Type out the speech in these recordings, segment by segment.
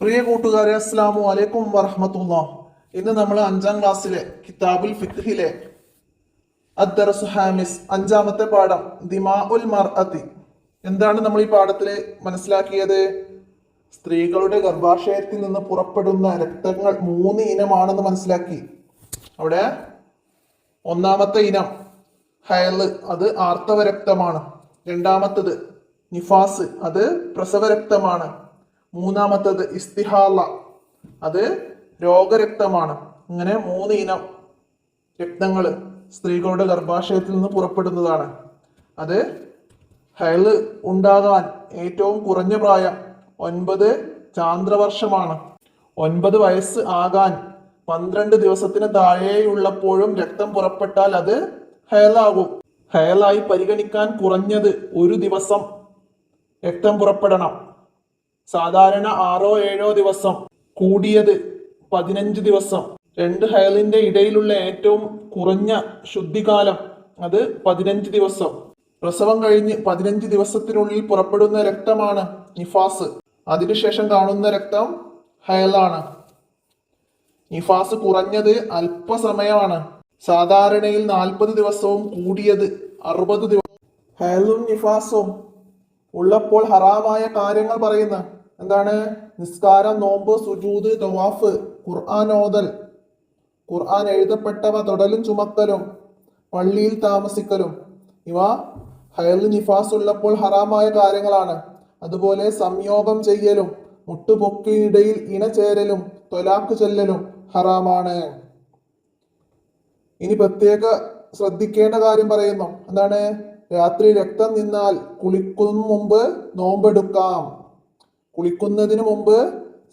പ്രിയ കൂട്ടുകാരെ, അസ്സലാമു അലൈക്കും വറഹ്മത്തുള്ളാഹ്. ഇന്ന് നമ്മൾ 5ാം ക്ലാസ്സിലെ കിതാബുൽ ഫിഖ്ഹിലെ അദ്ദർസു ഹാമിസ് അഞ്ചാമത്തെ പാഠം ദിമാഉൽ മർഅത്തി. എന്താണ് നമ്മൾ ഈ പാഠത്തിൽ മനസ്സിലാക്കിയത്? സ്ത്രീകളുടെ ഗർഭാശയത്തിൽ നിന്ന് പുറപ്പെടുന്ന രക്തങ്ങൾ 3 ഇനമാണെന്ന് മനസ്സിലാക്കി. അവിടെ ഒന്നാമത്തെ ഇനം ഹൈള്, അത് ആർത്തവ രക്തമാണ്. രണ്ടാമത്തത് നിഫാസ്, അത് പ്രസവ രക്തമാണ്. മൂന്നാമത്തത് ഇസ്തിഹാല, അത് രോഗരക്തമാണ്. ഇങ്ങനെ 3 ഇനം രക്തങ്ങൾ സ്ത്രീകളുടെ ഗർഭാശയത്തിൽ നിന്ന് പുറപ്പെടുന്നതാണ്. അത് ഹൈള് ഉണ്ടാകാൻ ഏറ്റവും കുറഞ്ഞ പ്രായം 9 ചാന്ദ്രവർഷമാണ്. 9 വയസ്സ് ആകാൻ 12 ദിവസത്തിന് താഴെയുള്ളപ്പോഴും രക്തം പുറപ്പെട്ടാൽ അത് ഹൈളാകും. ഹൈളായി പരിഗണിക്കാൻ കുറഞ്ഞത് 1 ദിവസം രക്തം പുറപ്പെടണം. സാധാരണ 6-7 ദിവസം, കൂടിയത് 15 ദിവസം. 2 ഹൈളിന്റെ ഇടയിലുള്ള ഏറ്റവും കുറഞ്ഞ ശുദ്ധികാലം അത് 15 ദിവസം. പ്രസവം കഴിഞ്ഞ് 15 ദിവസത്തിനുള്ളിൽ പുറപ്പെടുന്ന രക്തമാണ് നിഫാസ്. അതിനുശേഷം കാണുന്ന രക്തം ഹൈളാണ്. നിഫാസ് കുറഞ്ഞത് അല്പസമയമാണ്. സാധാരണയിൽ 40 ദിവസവും കൂടിയത് 60 ദിവസം. ഹൈളും നിഫാസും ഉള്ളപ്പോൾ ഹറാമായ കാര്യങ്ങൾ പറയുന്ന എന്താണ്? നിസ്കാരം, നോമ്പ്, സുജൂദ്, തവാഫ്, ഖുർആൻ ഓതൽ, ഖുർആൻ എഴുതപ്പെട്ടവ തൊടലും ചുമക്കലും, പള്ളിയിൽ താമസിക്കലും. ഇവ ഹൈള് നിഫാസ് ഉള്ളപ്പോൾ ഹറാമായ കാര്യങ്ങളാണ്. അതുപോലെ സംയോഗം ചെയ്യലും, മുട്ടുപൊക്കിനിടയിൽ ഇണചേരലും, തൊലാക്ക് ചെല്ലലും ഹറാമാണ്. ഇനി പ്രത്യേക ശ്രദ്ധിക്കേണ്ട കാര്യം പറയുന്നു. എന്താണ്? രാത്രി രക്തം നിന്നാൽ കുളിക്കുന്നതിന് മുമ്പ് നോമ്പെടുക്കാം. കുളിക്കുന്നതിന് മുമ്പ്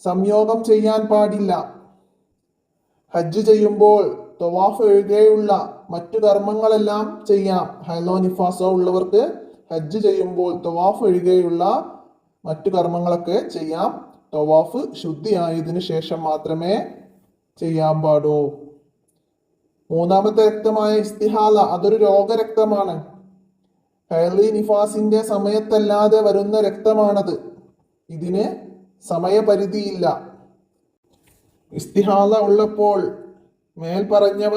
സംയോഗം ചെയ്യാൻ പാടില്ല. ഹജ്ജ് ചെയ്യുമ്പോൾ തവാഫ് ഒഴികെയുള്ള മറ്റു കർമ്മങ്ങളെല്ലാം ചെയ്യാം. ഹൈളോ നിഫാസോ ഉള്ളവർക്ക് ഹജ്ജ് ചെയ്യുമ്പോൾ തവാഫ് ഒഴികെയുള്ള മറ്റു കർമ്മങ്ങളൊക്കെ ചെയ്യാം. തവാഫ് ശുദ്ധിയായതിനു ശേഷം മാത്രമേ ചെയ്യാൻ പാടൂ. മൂന്നാമത്തെ രക്തമായ ഇസ്തിഹാല, അതൊരു രോഗരക്തമാണ്. ഹൈളി നിഫാസിന്റെ സമയത്തല്ലാതെ വരുന്ന രക്തമാണത്. ഇതിന് സമയപരിധിയില്ല. ഇസ്തിഹാല ഉള്ളപ്പോൾ മേൽ പറഞ്ഞവ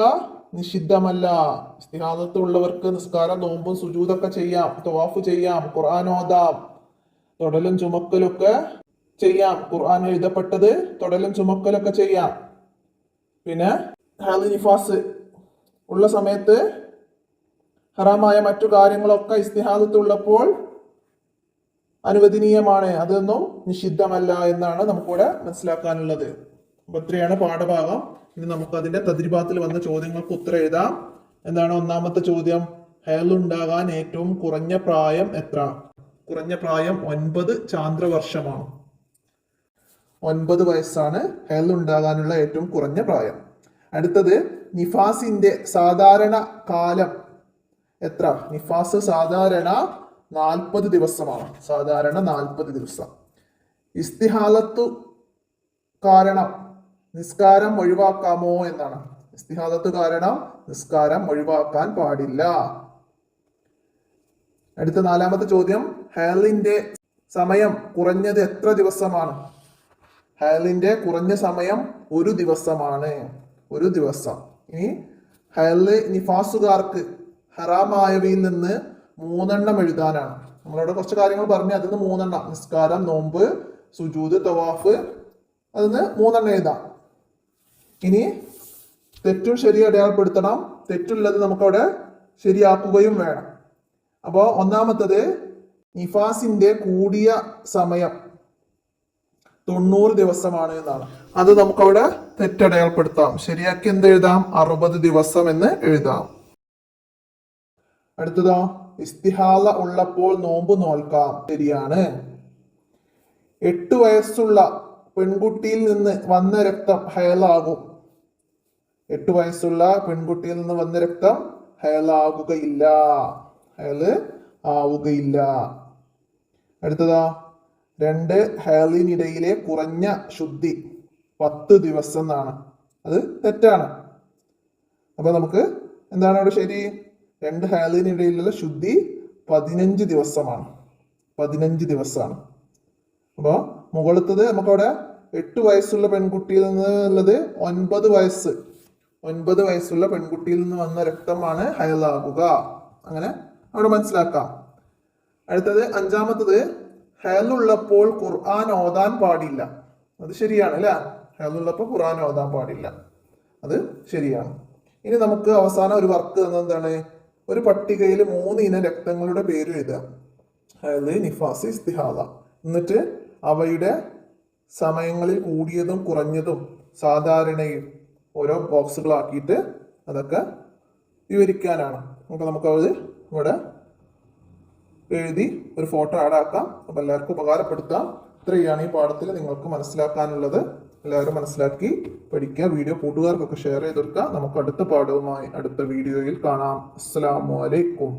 നിഷിദ്ധമല്ല. ഇസ്തിഹാലത്ത് ഉള്ളവർക്ക് നിസ്കാരം, നോമ്പും സുജൂദൊക്കെ ചെയ്യാം, തവാഫ് ചെയ്യാം, ഖുർആൻ ഓതാം, തൊടലും ചുമക്കലൊക്കെ ചെയ്യാം. ഖുർആൻ എഴുതപ്പെട്ടത് തൊടലും ചുമക്കലൊക്കെ ചെയ്യാം. പിന്നെ ഹൈള് നിഫാസ് ഉള്ള സമയത്ത് ഹറാമായ മറ്റു കാര്യങ്ങളൊക്കെ ഇസ്തിഹാലത്ത് ഉള്ളപ്പോൾ അനുവദനീയമാണ്. അതൊന്നും നിഷിദ്ധമല്ല എന്നാണ് നമുക്കിവിടെ മനസ്സിലാക്കാനുള്ളത്. അപ്പൊ ഇത്രയാണ് പാഠഭാഗം. ഇനി നമുക്ക് അതിന്റെ തദ്രിബാത്തിൽ വന്ന ചോദ്യങ്ങൾക്ക് ഉത്തരം എഴുതാം. എന്താണ് ഒന്നാമത്തെ ചോദ്യം? ഹൈളുണ്ടാകാൻ ഏറ്റവും കുറഞ്ഞ പ്രായം എത്ര? കുറഞ്ഞ പ്രായം 9 ചാന്ദ്രവർഷമാണ്. 9 വയസ്സാണ് ഹൈളുണ്ടാകാനുള്ള ഏറ്റവും കുറഞ്ഞ പ്രായം. അടുത്തത് നിഫാസിന്റെ സാധാരണ കാലം എത്ര? നിഫാസ് സാധാരണ 40 ദിവസമാണ്. സാധാരണ 40 ദിവസം. ഇസ്തിഹാലത്തു കാരണം നിസ്കാരം ഒഴിവാക്കാമോ എന്നാണ്. ഇസ്തിഹാലത്തു കാരണം നിസ്കാരം ഒഴിവാക്കാൻ പാടില്ല. അടുത്ത 4ാമത്തെ ചോദ്യം, ഹൈളിന്റെ സമയം കുറഞ്ഞത് എത്ര ദിവസമാണ്? ഹൈളിന്റെ കുറഞ്ഞ സമയം 1 ദിവസമാണ്. 1 ദിവസം. ഇനി ഹൈള് നിഫാസുകാർക്ക് ഹറാമായവയിൽ നിന്ന് 3 എഴുതാനാണ്. നമ്മളോട് കുറച്ച് കാര്യങ്ങൾ പറഞ്ഞു, അതിന് 3. നിസ്കാരം, നോമ്പ്, സുജൂദ്, തവാഫ്, അതിന് 3 എഴുതാം. ഇനി തെറ്റും ശരി അടയാളപ്പെടുത്തണം. തെറ്റുള്ളത് നമുക്കവിടെ ശരിയാക്കുകയും വേണം. അപ്പോൾ ഒന്നാമത്തത് നിഫാസിന്റെ കൂടിയ സമയം 90 ദിവസമാണ് എന്നാണ്. അത് നമുക്കവിടെ തെറ്റടയാളപ്പെടുത്താം. ശരിയാക്കി എന്ത് എഴുതാം? 60 ദിവസം എന്ന് എഴുതാം. അടുത്തതോ, ഇസ്തിഹാല ഉള്ളപ്പോൾ നോമ്പ് നോൽക്കാം. ശരിയാണ്. 8 വയസ്സുള്ള പെൺകുട്ടിയിൽ നിന്ന് വന്ന രക്തം ഹൈളാകും. 8 വയസ്സുള്ള പെൺകുട്ടിയിൽ നിന്ന് വന്ന രക്തം ഹൈളാകുകയില്ല. ഹൈള് ആവുകയില്ല. അടുത്തതോ, 2 ഹൈളിനിടയിലെ കുറഞ്ഞ ശുദ്ധി 10 ദിവസം എന്നാണ്. അത് തെറ്റാണ്. അപ്പൊ നമുക്ക് എന്താണ് അവിടെ ശരി? 2 ഹൈളിനിടയിലുള്ള ശുദ്ധി 15 ദിവസമാണ്. 15 ദിവസമാണ്. അപ്പോൾ മുകളിലത്തത് നമുക്കവിടെ 8 വയസ്സുള്ള പെൺകുട്ടിയിൽ നിന്നുള്ളത് 9 വയസ്സുള്ള പെൺകുട്ടിയിൽ നിന്ന് വന്ന രക്തമാണ് ഹയലാകുക. അങ്ങനെ അവിടെ മനസ്സിലാക്കാം. അടുത്തത് 5-മത്തത്, ഹയലുള്ളപ്പോൾ ഖുർആൻ ഓതാൻ പാടില്ല. അത് ശരിയാണ് അല്ലെ? ഹയലുള്ളപ്പോൾ ഖുർആൻ ഓതാൻ പാടില്ല, അത് ശരിയാണ്. ഇനി നമുക്ക് അവസാനം ഒരു വർക്ക് തന്നത് എന്താണ്? ഒരു പട്ടികയിൽ 3 ഇനം രക്തങ്ങളുടെ പേര് എഴുതുക. ഹയല്, നിഫാസ്, ഇസ്തിഹാദ. എന്നിട്ട് അവയുടെ സമയങ്ങളിൽ കൂടിയതും കുറഞ്ഞതും സാധാരണയും ഓരോ ബോക്സുകളാക്കിയിട്ട് അതൊക്കെ വിവരിക്കാനാണ്. അപ്പോൾ നമുക്കത് ഇവിടെ എഴുതി ഒരു ഫോട്ടോ ആഡ് ആക്കാം. അപ്പോൾ എല്ലാവർക്കും ഉപകാരപ്പെടുത്താം. ഇത്രയാണ് ഈ പാഠത്തിൽ നിങ്ങൾക്ക് മനസ്സിലാക്കാനുള്ളത്. എല്ലാവരും മനസ്സിലാക്കി പഠിക്കുക. വീഡിയോ കൂട്ടുകാർക്കൊക്കെ ഷെയർ ചെയ്ത് കൊടുക്കുക. നമുക്ക് അടുത്ത പാഠവുമായി അടുത്ത വീഡിയോയിൽ കാണാം. അസ്സലാമു അലൈക്കും.